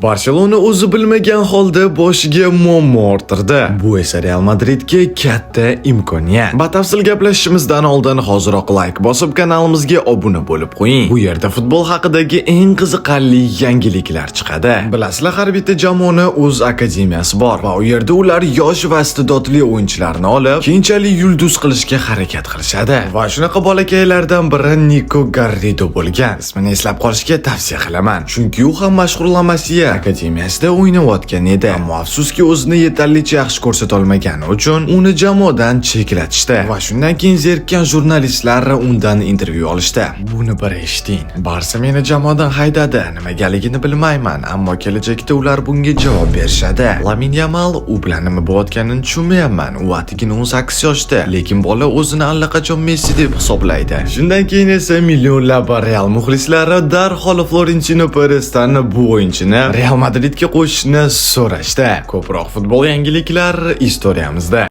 Barselona o'zi bilmagan holda boshiga muammo orttirdi. Bu esa Real Madridga katta imkoniyat. Batafsil gaplashishimizdan oldin hoziroq like bosib kanalimizga obuna bo'lib qo'ying. Bu yerda futbol haqidagi eng qiziqarli yangiliklar chiqadi. Bilasizlar, har bitta jamoani o'z akademiyasi bor va u yerda ular yosh va iste'dodli o'yinchilarni olib, keyinchalik yulduz qilishga harakat qilishadi. Va shunaqa bolakaylardan biri Nico Garrido bo'lgan. Ismini eslab qolishga tavsiya qilaman, chunki u ham mashhur La Masia akademiyasida o'ynayotgan edi. Ammo afsuski o'zini yetarlicha yaxshi ko'rsata olmagani uchun uni jamoadan cheklatishdi. Va shundan keyin zerikkan jurnalistlar undan intervyu olishdi. Buni bir eshiting. Barsa meni jamoadan haydadi. Nimagaligini bilmayman, ammo kelajakda ular bunga javob berishadi. Lamin Yamal u bilan nima bo'layotganini tushunmayapman. U atigina 18 yoshda, lekin bola o'zini allaqachon Messi deb hisoblaydi. Shundan keyin esa millionlab Real muxlislari darhol Florentino Perezdan bu o'yinchini Real Madridga qo'shishni so'rashdi. Ko'proq futbol yangiliklar istoriyamizda.